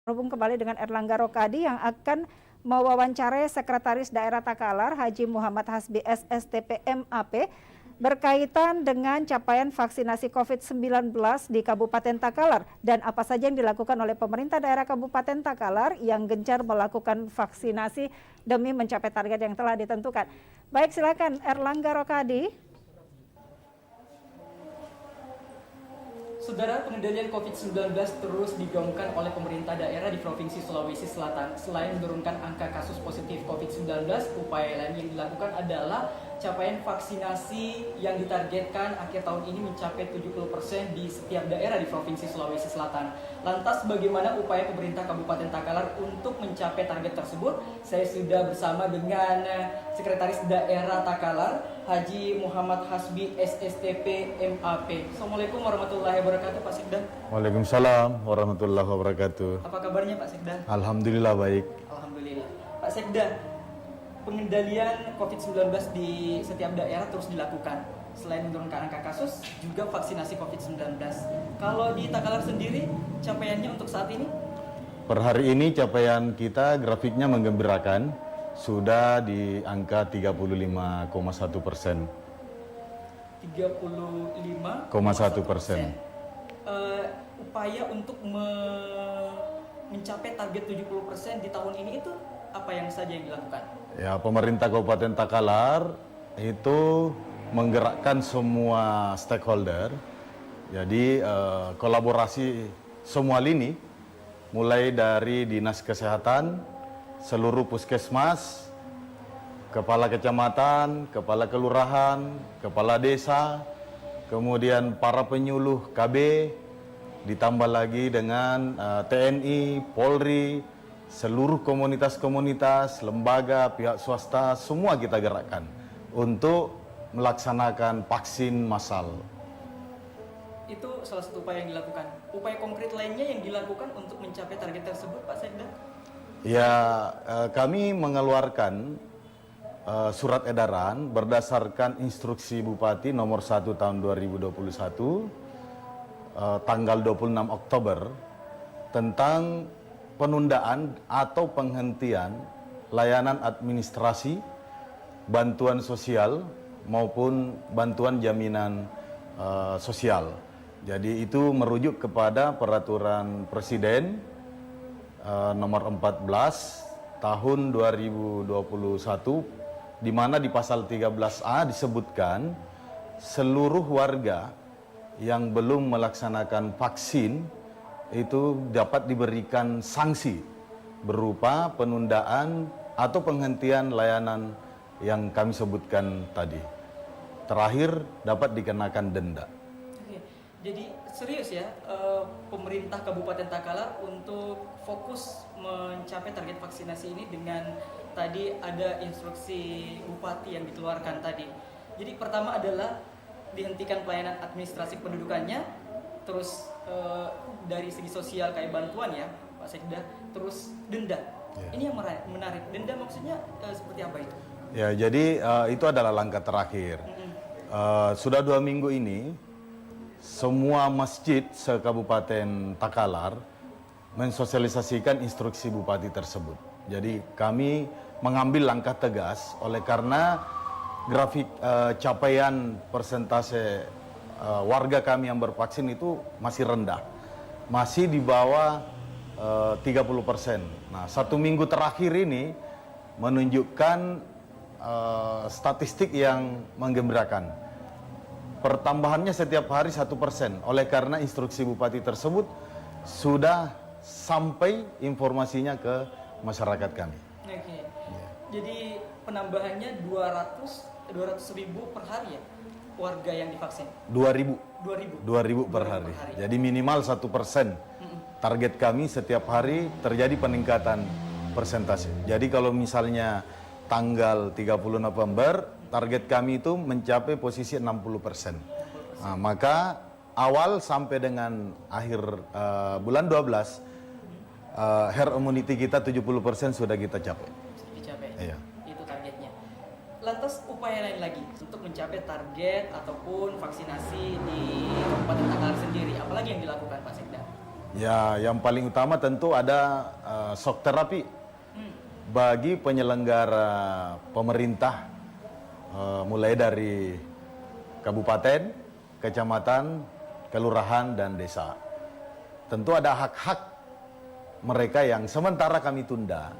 Terhubung kembali dengan Erlangga Rokadi yang akan mewawancarai Sekretaris Daerah Takalar Haji Muhammad Hasbi SSTP MAP berkaitan dengan capaian vaksinasi COVID-19 di Kabupaten Takalar dan apa saja yang dilakukan oleh pemerintah daerah Kabupaten Takalar yang gencar melakukan vaksinasi demi mencapai target yang telah ditentukan. Baik, silakan Erlangga Rokadi. Saudara, pengendalian COVID-19 terus digaungkan oleh pemerintah daerah di Provinsi Sulawesi Selatan. Selain menurunkan angka kasus positif COVID-19, upaya lain yang dilakukan adalah capaian vaksinasi yang ditargetkan akhir tahun ini mencapai 70% di setiap daerah di Provinsi Sulawesi Selatan. Lantas bagaimana upaya pemerintah Kabupaten Takalar untuk mencapai target tersebut? Saya sudah bersama dengan Sekretaris Daerah Takalar, Haji Muhammad Hasbi SSTP MAP. Assalamualaikum warahmatullahi wabarakatuh, Pak Sekda. Waalaikumsalam warahmatullahi wabarakatuh. Apa kabarnya, Pak Sekda? Alhamdulillah baik. Alhamdulillah. Pak Sekda, pengendalian COVID-19 di setiap daerah terus dilakukan. Selain menurunkan angka kasus, juga vaksinasi COVID-19. Kalau di Takalar sendiri, capaiannya untuk saat ini? Per hari ini capaian kita grafiknya menggembirakan. Sudah di angka 35,1%. 35,1%. Upaya untuk mencapai target 70% di tahun ini itu apa yang saja yang dilakukan? Ya, pemerintah Kabupaten Takalar itu menggerakkan semua stakeholder. Jadi kolaborasi semua lini, mulai dari Dinas Kesehatan, seluruh puskesmas, kepala kecamatan, kepala kelurahan, kepala desa, kemudian para penyuluh KB, ditambah lagi dengan TNI, Polri, seluruh komunitas-komunitas, lembaga, pihak swasta, semua kita gerakkan untuk melaksanakan vaksin massal. Itu salah satu upaya yang dilakukan. Upaya konkret lainnya yang dilakukan untuk mencapai target tersebut, Pak Sekda? Ya, kami mengeluarkan surat edaran berdasarkan instruksi Bupati nomor 1 tahun 2021 tanggal 26 Oktober tentang penundaan atau penghentian layanan administrasi, bantuan sosial maupun bantuan jaminan sosial. Jadi itu merujuk kepada peraturan Presiden nomor 14 tahun 2021, di mana di pasal 13A disebutkan seluruh warga yang belum melaksanakan vaksin itu dapat diberikan sanksi berupa penundaan atau penghentian layanan yang kami sebutkan tadi. Terakhir dapat dikenakan denda. Jadi serius ya, pemerintah Kabupaten Takalar untuk fokus mencapai target vaksinasi ini dengan tadi ada instruksi Bupati yang dikeluarkan tadi. Jadi pertama adalah dihentikan pelayanan administrasi pendudukannya, terus dari segi sosial kayak bantuan ya Pak Sekda, terus denda. Ya. Ini yang menarik. Denda maksudnya seperti apa itu? Ya, jadi itu adalah langkah terakhir. Sudah 2 minggu ini semua masjid se-Kabupaten Takalar mensosialisasikan instruksi Bupati tersebut. Jadi kami mengambil langkah tegas oleh karena grafik capaian persentase warga kami yang bervaksin itu masih rendah. Masih di bawah 30%. Nah, 1 minggu terakhir ini menunjukkan statistik yang menggembirakan. Pertambahannya setiap hari 1%. Oleh karena instruksi Bupati tersebut sudah sampai informasinya ke masyarakat kami. Oke. Ya. Jadi penambahannya 200 ribu per hari ya warga yang divaksin. 2.000 per 2.000 hari. Jadi minimal 1%. Target kami setiap hari terjadi peningkatan persentase. Jadi kalau misalnya tanggal 30 November target kami itu mencapai posisi 60%. Nah, maka awal sampai dengan akhir bulan 12 herd immunity kita 70% sudah kita capai. Dicapai. Iya. Itu targetnya. Lantas upaya lain lagi untuk mencapai target ataupun vaksinasi di Kabupaten Takalar sendiri, apalagi yang dilakukan Pak Sekda? Ya, yang paling utama tentu ada shock terapi bagi penyelenggara pemerintah, mulai dari kabupaten, kecamatan, kelurahan, dan desa. Tentu ada hak-hak mereka yang sementara kami tunda,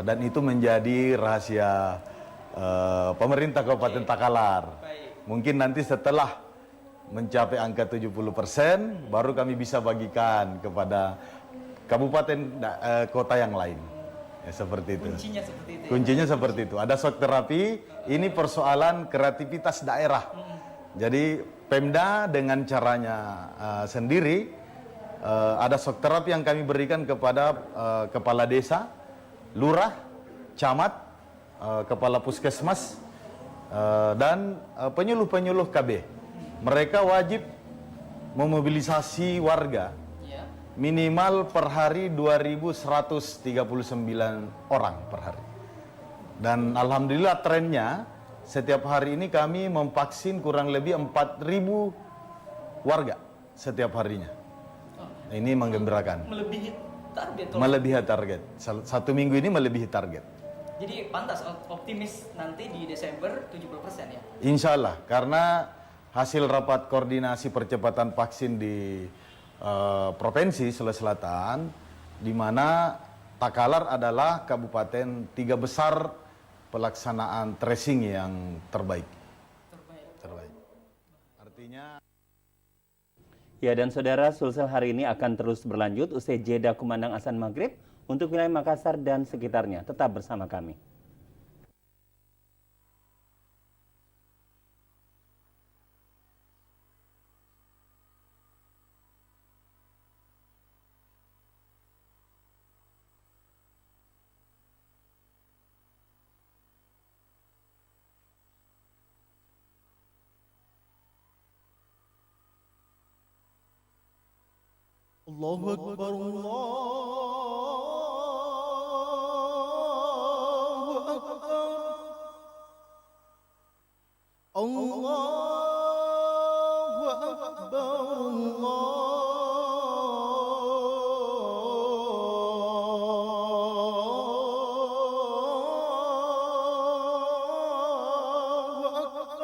dan itu menjadi rahasia pemerintah Kabupaten Takalar. Mungkin nanti setelah mencapai angka 70%, baru kami bisa bagikan kepada kabupaten kota yang lain. Ya, seperti itu. Kuncinya seperti itu. Kuncinya seperti itu. Ada shock terapi, ini persoalan kreativitas daerah. Jadi Pemda dengan caranya sendiri, ada shock terapi yang kami berikan kepada kepala desa, lurah, camat, kepala puskesmas, dan penyuluh-penyuluh KB. Mereka wajib memobilisasi warga Ya. minimal per hari 2.139 orang per hari. Dan alhamdulillah trennya setiap hari ini kami memvaksin kurang lebih 4.000 warga setiap harinya. Ini menggembirakan. Melebihi target. Kalau- Melebihi target. Satu minggu ini melebihi target. Jadi pantas optimis nanti di Desember 70% ya. Insya Allah, karena hasil rapat koordinasi percepatan vaksin di Provinsi Sulawesi Selatan, di mana Takalar adalah kabupaten 3 besar pelaksanaan tracing yang terbaik. Terbaik. Artinya. Ya, dan saudara, Sulsel hari ini akan terus berlanjut usai jeda kumandang azan maghrib untuk wilayah Makassar dan sekitarnya. Tetap bersama kami. الله أكبر الله أكبر الله أكبر الله أكبر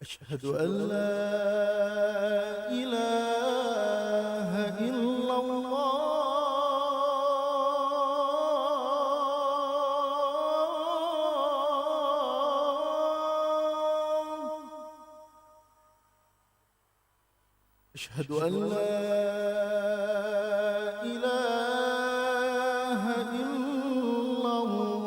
أشهد أن لا إله إلا الله أشهد أن لا إله إلا الله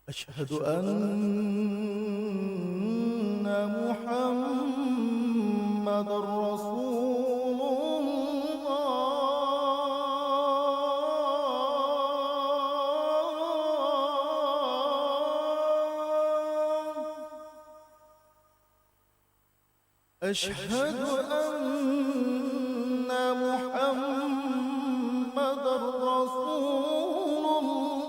أشهد أن محمد رسول الله أشهد أن محمد رسول الله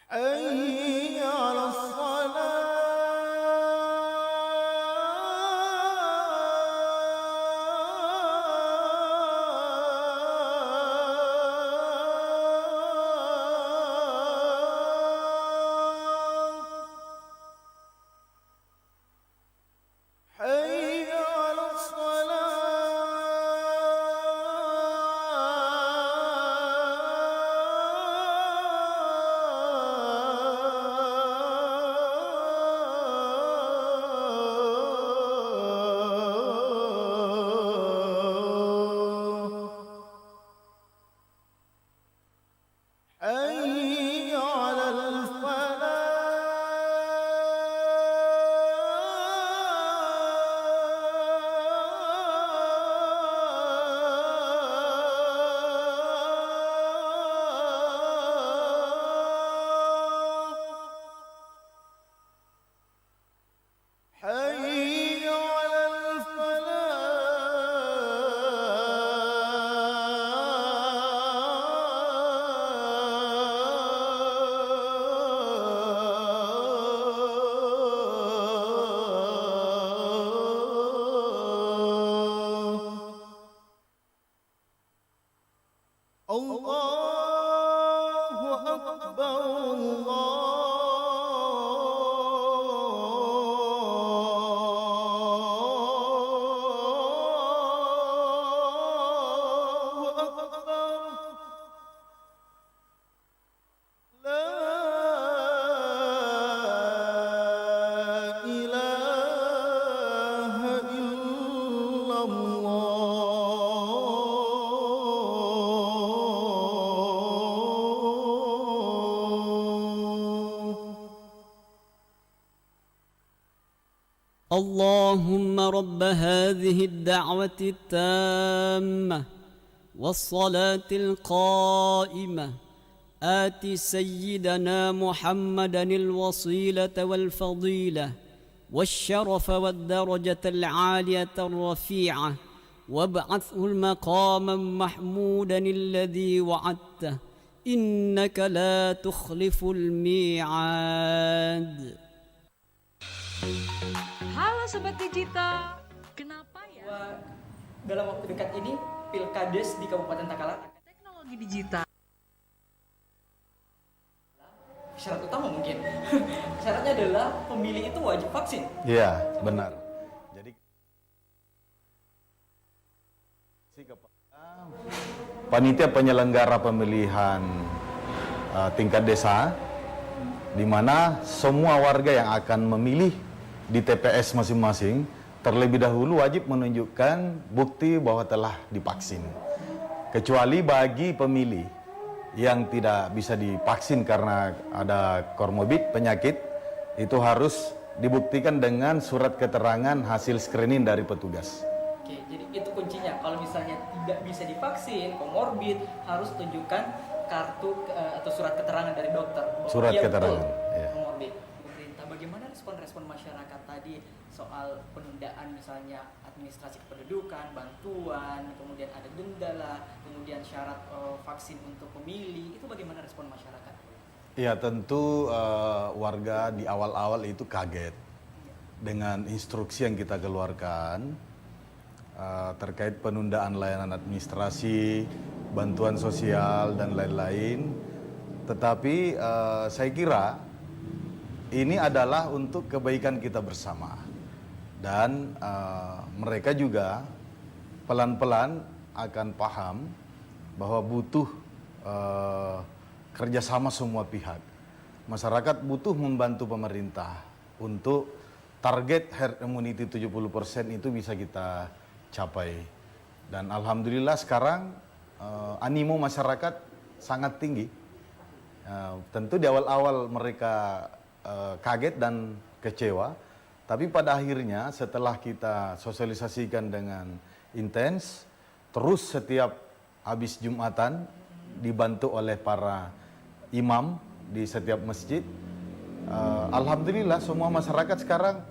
حي على الصلاة حي على الصلاة حي على الفلاح اللهم رب هذه الدعوة التامة والصلاة القائمة آت سيدنا محمدا الوصيلة والفضيلة والشرف والدرجة العالية الرفيعة وابعثه المقاما محمودا الذي وعدته إنك لا تخلف الميعاد. Halo Sobat Digital, kenapa ya Bahwa dalam waktu dekat ini Pilkades di Kabupaten Takalar akan teknologi digital syarat utama mungkin syaratnya adalah pemilih itu wajib vaksin. Iya, benar. Jadi kepada panitia penyelenggara pemilihan tingkat desa, di mana semua warga yang akan memilih di TPS masing-masing terlebih dahulu wajib menunjukkan bukti bahwa telah divaksin. Kecuali bagi pemilih yang tidak bisa divaksin karena ada komorbid penyakit, itu harus dibuktikan dengan surat keterangan hasil screening dari petugas. Oke, jadi itu kuncinya. Kalau misalnya tidak bisa divaksin, komorbid, harus tunjukkan kartu atau surat keterangan dari dokter. bahwa Surat dia keterangan, betul iya. komorbid. Pemerintah bagaimana respon-respon masyarakat tadi soal penundaan misalnya administrasi kependudukan, bantuan, kemudian ada denda lah, kemudian syarat vaksin untuk pemilih, itu bagaimana respon masyarakat? Ya tentu warga di awal-awal itu kaget dengan instruksi yang kita keluarkan terkait penundaan layanan administrasi, bantuan sosial dan lain-lain. Tetapi saya kira ini adalah untuk kebaikan kita bersama dan mereka juga pelan-pelan akan paham bahwa butuh kerjasama semua pihak. Masyarakat butuh membantu pemerintah untuk target herd immunity 70% itu bisa kita capai. Dan alhamdulillah sekarang animo masyarakat sangat tinggi. Tentu di awal-awal mereka kaget dan kecewa, tapi pada akhirnya setelah kita sosialisasikan dengan intens, terus setiap habis Jumatan dibantu oleh para imam di setiap masjid. Alhamdulillah semua masyarakat sekarang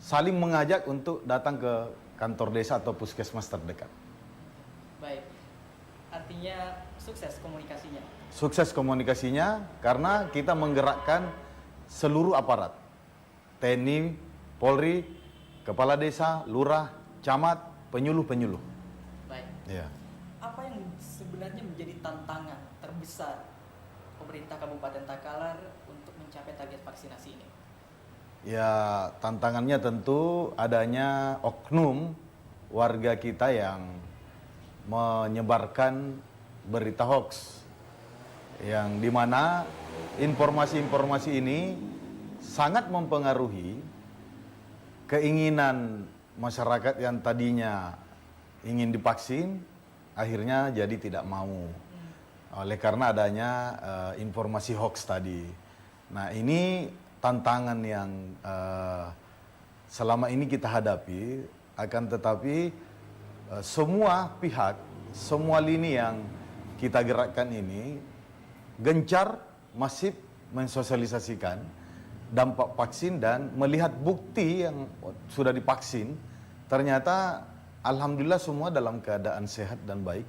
saling mengajak untuk datang ke kantor desa atau puskesmas terdekat. Baik, artinya sukses komunikasinya. Sukses komunikasinya karena kita menggerakkan seluruh aparat, TNI, Polri, kepala desa, lurah, camat, penyuluh-penyuluh. Baik. Ya. Apa yang sebenarnya menjadi tantangan terbesar pemerintah Kabupaten Takalar untuk mencapai target vaksinasi ini? Ya, tantangannya tentu adanya oknum warga kita yang menyebarkan berita hoax, yang dimana informasi-informasi ini sangat mempengaruhi keinginan masyarakat yang tadinya ingin divaksin, akhirnya jadi tidak mau. Oleh karena adanya informasi hoax tadi. Nah ini tantangan yang selama ini kita hadapi, akan tetapi semua pihak, semua lini yang kita gerakkan ini gencar, masif mensosialisasikan dampak vaksin dan melihat bukti yang sudah divaksin, ternyata alhamdulillah semua dalam keadaan sehat dan baik.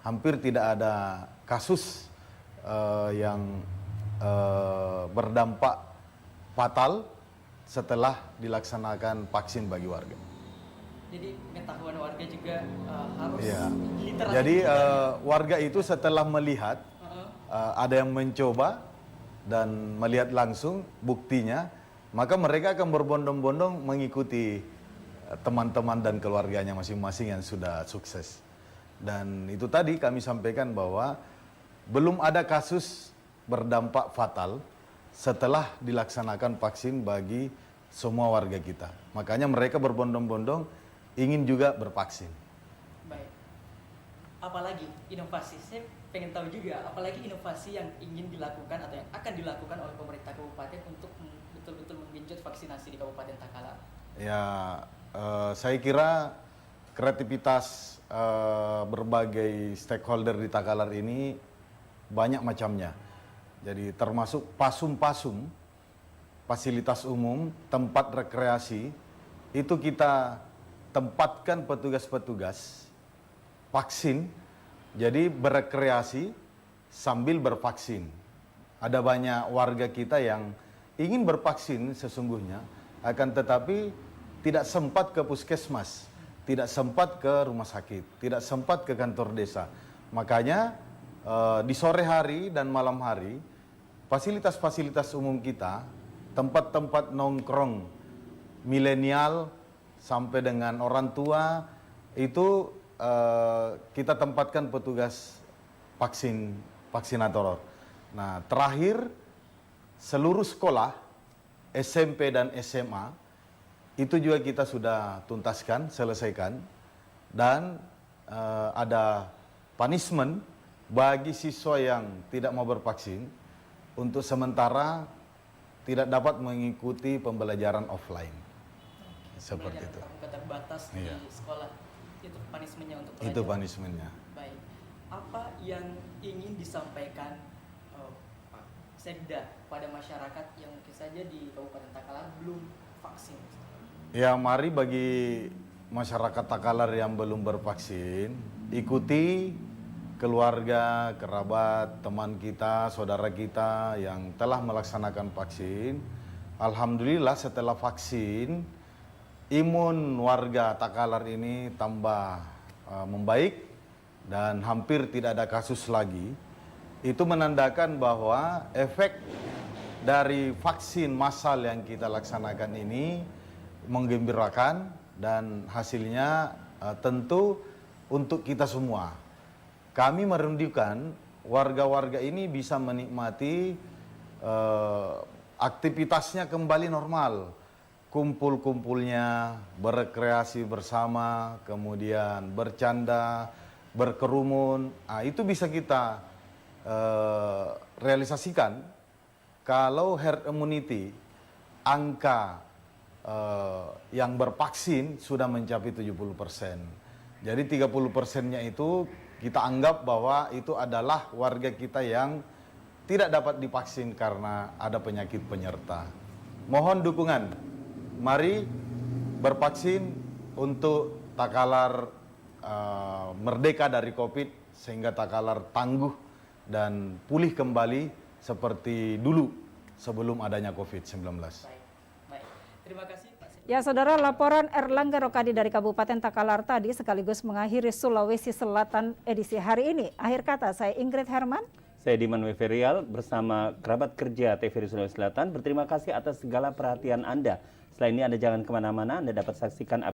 Hampir tidak ada kasus yang berdampak fatal setelah dilaksanakan vaksin bagi warga. Jadi pengetahuan warga juga harus Ya. literasi. Jadi warga itu setelah melihat ada yang mencoba dan melihat langsung buktinya, maka mereka akan berbondong-bondong mengikuti teman-teman dan keluarganya masing-masing yang sudah sukses. Dan itu tadi kami sampaikan bahwa belum ada kasus berdampak fatal setelah dilaksanakan vaksin bagi semua warga kita. Makanya mereka berbondong-bondong ingin juga bervaksin. Baik. Apalagi inovasi, saya pengen tahu juga, apalagi inovasi yang ingin dilakukan atau yang akan dilakukan oleh pemerintah kabupaten untuk betul-betul menggenjot vaksinasi di Kabupaten Takalar. Ya, saya kira kreativitas berbagai stakeholder di Takalar ini banyak macamnya. Jadi termasuk pasum-pasum, fasilitas umum, tempat rekreasi, itu kita tempatkan petugas-petugas vaksin, jadi berekreasi sambil bervaksin. Ada banyak warga kita yang ingin bervaksin sesungguhnya, akan tetapi tidak sempat ke puskesmas, tidak sempat ke rumah sakit, tidak sempat ke kantor desa. Makanya di sore hari dan malam hari, fasilitas-fasilitas umum kita, tempat-tempat nongkrong milenial sampai dengan orang tua, itu kita tempatkan petugas vaksinator. Nah, terakhir seluruh sekolah SMP dan SMA itu juga kita sudah tuntaskan, selesaikan, dan ada punishment bagi siswa yang tidak mau bervaksin untuk sementara tidak dapat mengikuti pembelajaran offline. Seperti itu. Terbatas Iya. di sekolah. Itu punishment-nya untuk Itu pelajar. punishment-nya. Baik. Apa yang ingin disampaikan Pak Sekda pada masyarakat yang mungkin saja di Kabupaten Takalar belum vaksin? Ya, mari bagi masyarakat Takalar yang belum bervaksin, ikuti keluarga, kerabat, teman kita, saudara kita yang telah melaksanakan vaksin. Alhamdulillah setelah vaksin, imun warga Takalar ini tambah membaik dan hampir tidak ada kasus lagi. Itu menandakan bahwa efek dari vaksin massal yang kita laksanakan ini menggembirakan dan hasilnya tentu untuk kita semua. Kami merindukan warga-warga ini bisa menikmati aktivitasnya kembali normal. Kumpul-kumpulnya, berekreasi bersama, kemudian bercanda, berkerumun. Itu bisa kita realisasikan kalau herd immunity, angka yang bervaksin sudah mencapai 70%. Jadi 30%-nya itu kita anggap bahwa itu adalah warga kita yang tidak dapat divaksin karena ada penyakit penyerta. Mohon dukungan. Mari bervaksin untuk Takalar merdeka dari COVID sehingga Takalar tangguh dan pulih kembali seperti dulu sebelum adanya COVID-19. Baik. Terima kasih Pak Sekda. Ya, saudara, laporan Erlangga Rokadi dari Kabupaten Takalar tadi sekaligus mengakhiri Sulawesi Selatan edisi hari ini. Akhir kata, saya Ingrid Herman. Saya Diman Weverial bersama kerabat kerja TVRI Sulawesi Selatan. Berterima kasih atas segala perhatian Anda. Selain ini Anda jangan kemana-mana, Anda dapat saksikan